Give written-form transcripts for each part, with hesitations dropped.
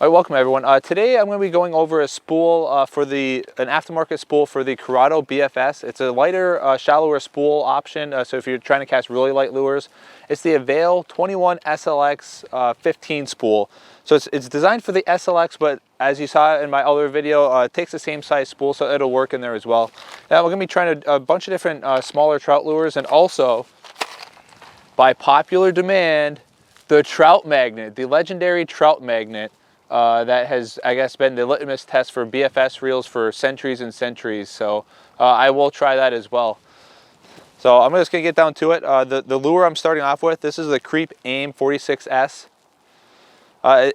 All right, welcome everyone. Today I'm going to be going over a spool an aftermarket spool for the Curado BFS. It's a lighter, shallower spool option. So if you're trying to cast really light lures, it's the Avail 21SLX15 spool. So it's designed for the SLX, but as you saw in my other video, it takes the same size spool, so it'll work in there as well. Now we're going to be trying a bunch of different smaller trout lures, and also, by popular demand, the trout magnet, the legendary trout magnet. That has, I guess, been the litmus test for BFS reels for centuries and centuries. So I will try that as well. So I'm just going to get down to it. The lure I'm starting off with, this is the Creep Aim 46S.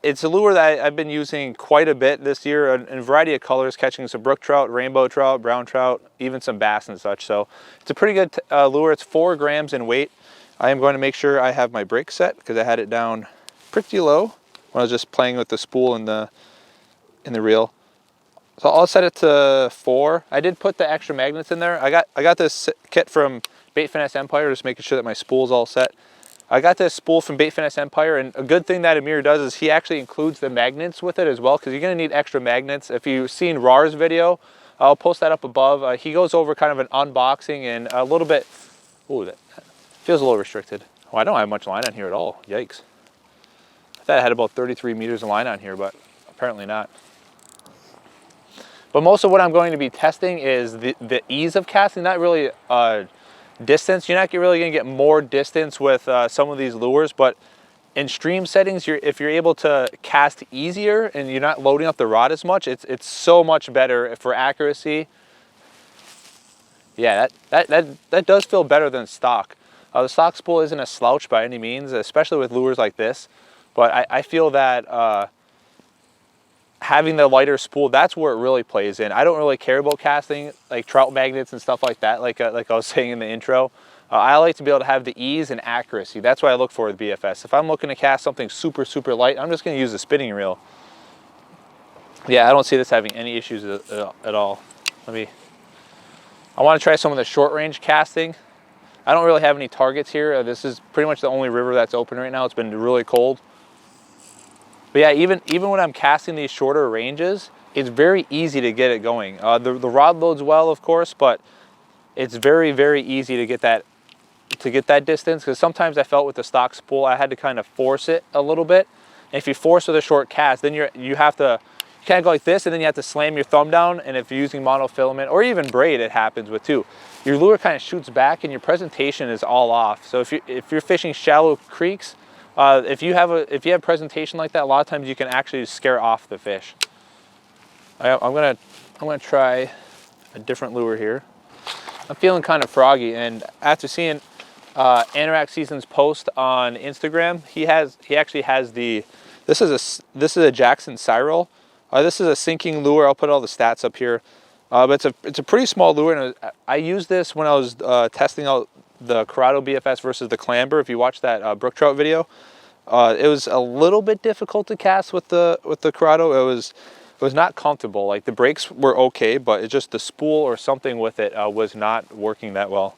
It's a lure that I've been using quite a bit this year in a variety of colors, catching some brook trout, rainbow trout, brown trout, even some bass and such. So it's a pretty good lure. It's 4 grams in weight. I am going to make sure I have my brake set because I had it down pretty low when I was just playing with the spool in the reel. So I'll set it to 4. I did put the extra magnets in there. I got this kit from Baitfinesse Empire, just making sure that my spool's all set. I got this spool from Baitfinesse Empire, and a good thing that Amir does is he actually includes the magnets with it as well, because you're going to need extra magnets. If you've seen Rar's video, I'll post that up above. He goes over kind of an unboxing and a little bit. Ooh, that feels a little restricted. Oh, I don't have much line on here at all. Yikes. I thought I had about 33 meters of line on here, but apparently not. But most of what I'm going to be testing is the ease of casting, not really distance. You're not really going to get more distance with some of these lures, but in stream settings, if you're able to cast easier and you're not loading up the rod as much, it's so much better for accuracy. Yeah, that does feel better than stock. The stock spool isn't a slouch by any means, especially with lures like this. But I feel that having the lighter spool, that's where it really plays in. I don't really care about casting like trout magnets and stuff like that, like I was saying in the intro. I like to be able to have the ease and accuracy. That's what I look for with BFS. If I'm looking to cast something super, super light, I'm just going to use a spinning reel. Yeah, I don't see this having any issues at all. I want to try some of the short range casting. I don't really have any targets here. This is pretty much the only river that's open right now. It's been really cold. But yeah, even when I'm casting these shorter ranges, it's very easy to get it going. The rod loads well, of course, but it's very, very easy to get that distance, because sometimes I felt with the stock spool I had to kind of force it a little bit. And if you force with a short cast, then you kind of go like this, and then you have to slam your thumb down. And if you're using monofilament or even braid, it happens with too. Your lure kind of shoots back and your presentation is all off. So if you're fishing shallow creeks, if you have presentation like that, a lot of times you can actually scare off the fish. I'm gonna try a different lure here. I'm feeling kind of froggy, and after seeing Anorak Season's post on Instagram, he actually has this is a Jackson Cyral. This is a sinking lure. I'll put all the stats up here. But it's a pretty small lure, and I used this when I was testing out the Curado BFS versus the clamber. If you watch that brook trout video, it was a little bit difficult to cast with the Curado. It was not comfortable. Like the brakes were okay, but it's just the spool or something with it was not working that well.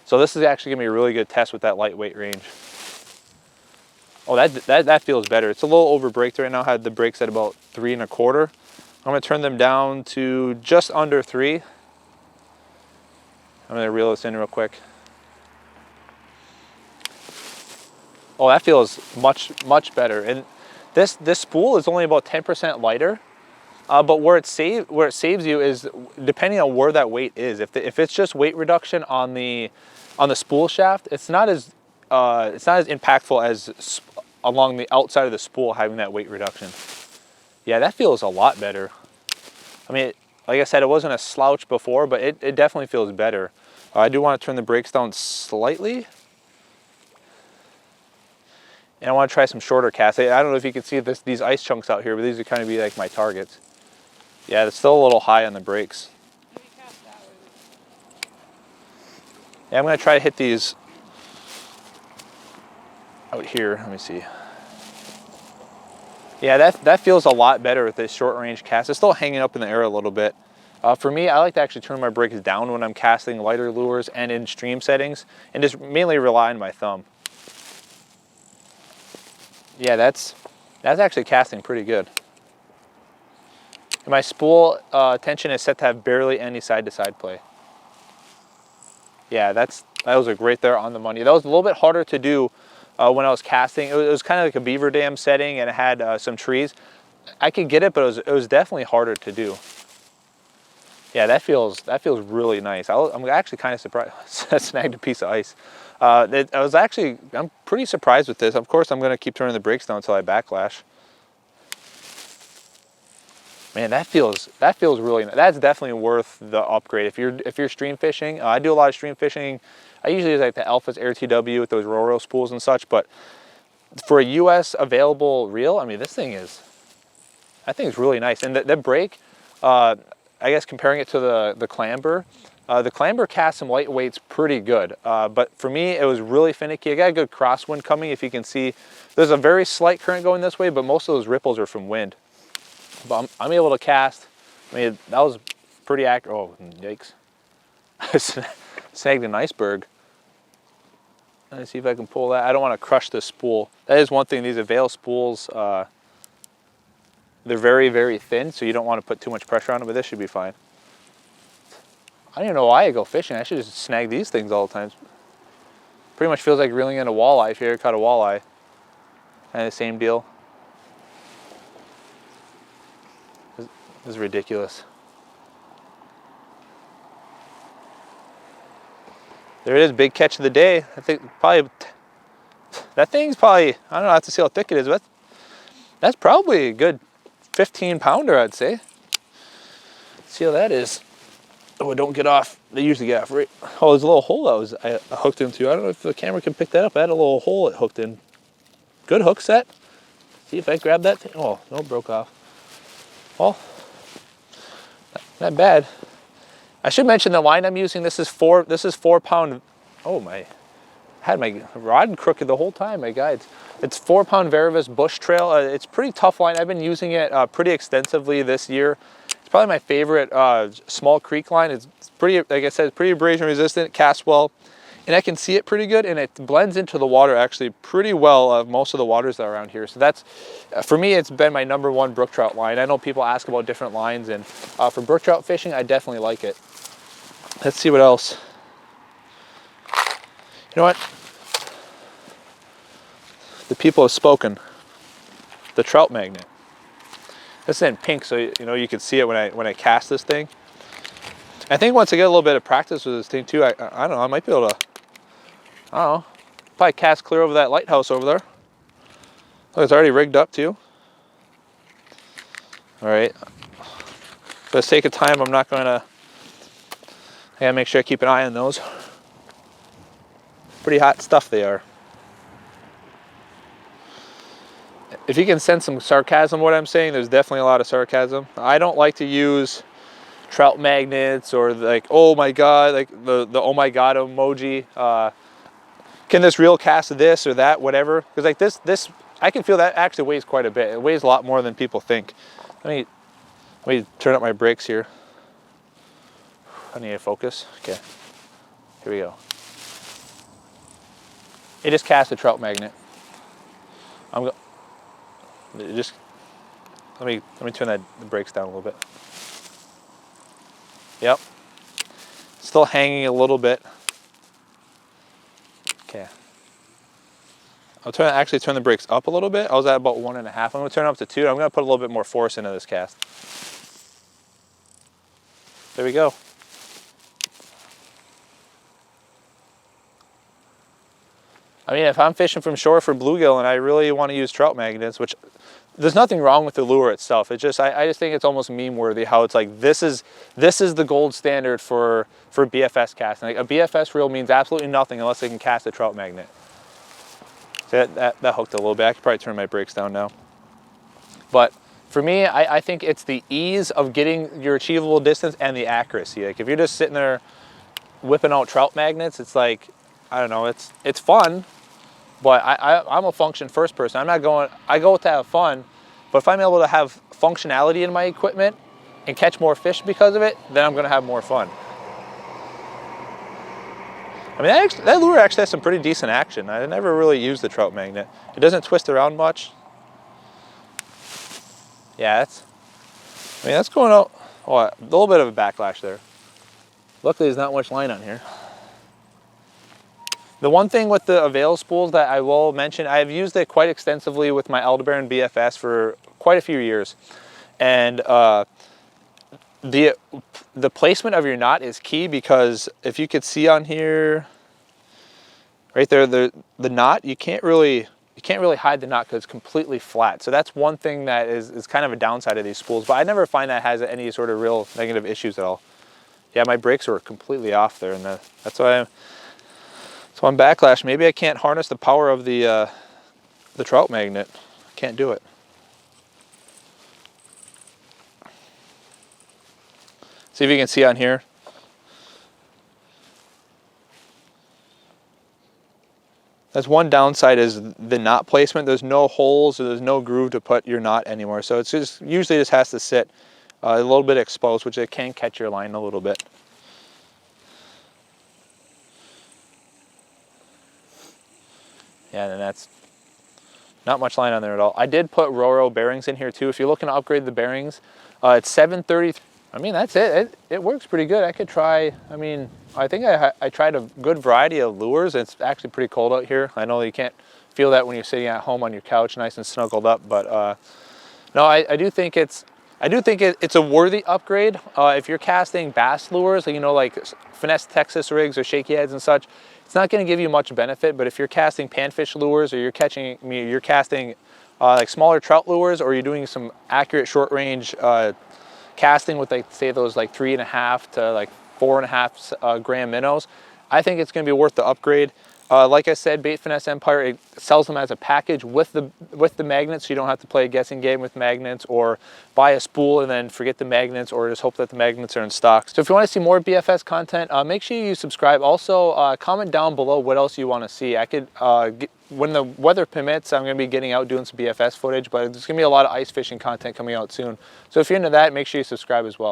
So this is actually gonna be a really good test with that lightweight range. Oh, that feels better. It's a little over braked right now. I had the brakes at about 3 1/4. I'm gonna turn them down to just under 3. I'm gonna reel this in real quick. Oh, that feels much, much better. And this spool is only about 10% lighter, but where it saves you is depending on where that weight is. If it's just weight reduction on the spool shaft, it's not as impactful as along the outside of the spool having that weight reduction. Yeah, that feels a lot better. I mean, like I said, it wasn't a slouch before, but it definitely feels better. I do want to turn the brakes down slightly. And I want to try some shorter casts. I don't know if you can see these ice chunks out here, but these are kind of be like my targets. Yeah, it's still a little high on the brakes. Yeah, I'm going to try to hit these out here. Let me see. Yeah, that feels a lot better with this short range cast. It's still hanging up in the air a little bit. For me, I like to actually turn my brakes down when I'm casting lighter lures and in stream settings, and just mainly rely on my thumb. Yeah, that's actually casting pretty good. And my spool tension is set to have barely any side-to-side play. Yeah, that was like right there on the money. That was a little bit harder to do when I was casting. It was kind of like a beaver dam setting, and it had some trees. I could get it, but it was definitely harder to do. Yeah, that feels really nice. I'm actually kind of surprised. I snagged a piece of ice. I'm pretty surprised with this. Of course, I'm going to keep turning the brakes down until I backlash. Man, that feels really nice. That's definitely worth the upgrade. If you're stream fishing, I do a lot of stream fishing. I usually use like the Alphas Air TW with those Roro spools and such, but for a US available reel, I mean, I think it's really nice. And the brake, I guess comparing it to the clamber casts some lightweights pretty good. But for me, it was really finicky. I got a good crosswind coming. If you can see, there's a very slight current going this way, but most of those ripples are from wind. But I'm able to cast. I mean, that was pretty accurate. Oh, yikes. Snagged an iceberg. Let's see if I can pull that. I don't want to crush this spool. That is one thing, these Avail spools, they're very, very thin, so you don't want to put too much pressure on them, but this should be fine. I don't even know why I go fishing. I should just snag these things all the time. Pretty much feels like reeling in a walleye if you ever caught a walleye. And the same deal. This is ridiculous. There it is, big catch of the day. I think probably, that thing's probably, I don't know, I have to see how thick it is, but that's probably a good 15 pounder, I'd say. Let's see how that is. Oh, don't get off. They usually get off right. Oh, there's a little hole I hooked into. I don't know if the camera can pick that up. I had a little hole it hooked in. Good hook set. See if I grab that thing. Oh, no, broke off. Well, not bad. I should mention the line I'm using. This is 4 pound. Oh my! I had my rod crooked the whole time. My guides. It's 4 pound VARIVAS bush trail. It's pretty tough line. I've been using it pretty extensively this year. It's probably my favorite small creek line. It's pretty, like I said, it's pretty abrasion resistant, casts well, and I can see it pretty good, and it blends into the water actually pretty well. Most of the waters that are around here. So that's, for me, it's been my #1 brook trout line. I know people ask about different lines, and for brook trout fishing, I definitely like it. Let's see what else. You know what? The people have spoken. The trout magnet. This is in pink, so you know you can see it when I cast this thing. I think once I get a little bit of practice with this thing too, I don't know, I might be able to, I don't know, probably cast clear over that lighthouse over there. Look, it's already rigged up too. All right. For the sake of time, I'm not going to. I gotta make sure I keep an eye on those. Pretty hot stuff they are. If you can sense some sarcasm what I'm saying, there's definitely a lot of sarcasm. I don't like to use trout magnets or like, oh my god, like the oh my god emoji. Can this reel cast this or that, whatever? Because like this, I can feel that actually weighs quite a bit. It weighs a lot more than people think. Let me turn up my brakes here. I need to focus. Okay, here we go. It just cast a trout magnet. Let me turn the brakes down a little bit. Yep. Still hanging a little bit. Okay. I'll actually turn the brakes up a little bit. I was at about 1.5. I'm going to turn it up to 2. I'm going to put a little bit more force into this cast. There we go. I mean, if I'm fishing from shore for bluegill and I really want to use trout magnets, which there's nothing wrong with the lure itself. It's just I just think it's almost meme worthy how it's like this is the gold standard for BFS casting. Like a BFS reel means absolutely nothing unless they can cast a trout magnet. So that hooked a little bit. I could probably turn my brakes down now. But for me, I think it's the ease of getting your achievable distance and the accuracy. Like if you're just sitting there whipping out trout magnets, it's like, I don't know, it's fun. But I'm a function first person. I'm not going, I go to have fun, but if I'm able to have functionality in my equipment and catch more fish because of it, then I'm going to have more fun. I mean, that lure actually has some pretty decent action. I never really used the trout magnet. It doesn't twist around much. Yeah, I mean, that's going out, oh, a little bit of a backlash there. Luckily, there's not much line on here. The one thing with the Avail spools that I will mention, I've used it quite extensively with my Aldebaran BFS for quite a few years. And the placement of your knot is key, because if you could see on here, right there, the knot, you can't really hide the knot because it's completely flat. So that's one thing that is kind of a downside of these spools, but I never find that has any sort of real negative issues at all. Yeah, my brakes were completely off there, and that's why I'm backlash. Maybe I can't harness the power of the Trout magnet. I can't do it. See if you can see on here. That's one downside, is the knot placement. There's no holes or there's no groove to put your knot anymore. So it's just usually just has to sit a little bit exposed, which it can catch your line a little bit. Yeah, and that's not much line on there at all. I did put Fluoro bearings in here too. If you're looking to upgrade the bearings, it's 730. I mean, that's it. It works pretty good. I could try, I mean, I think I tried a good variety of lures. It's actually pretty cold out here. I know you can't feel that when you're sitting at home on your couch nice and snuggled up, but no, I do think it's a worthy upgrade. If you're casting bass lures, you know, like Finesse Texas rigs or shakeyheads and such, it's not going to give you much benefit. But if you're casting panfish lures, or you're casting like smaller trout lures, or you're doing some accurate short range casting with, like, say those like 3.5 to like 4.5 gram minnows, I think it's going to be worth the upgrade. Like I said, Bait Finesse Empire, it sells them as a package with the magnets, so you don't have to play a guessing game with magnets, or buy a spool and then forget the magnets, or just hope that the magnets are in stock. So if you want to see more BFS content, make sure you subscribe. Also, comment down below what else you want to see. I could, when the weather permits, I'm going to be getting out doing some BFS footage, but there's going to be a lot of ice fishing content coming out soon. So if you're into that, make sure you subscribe as well.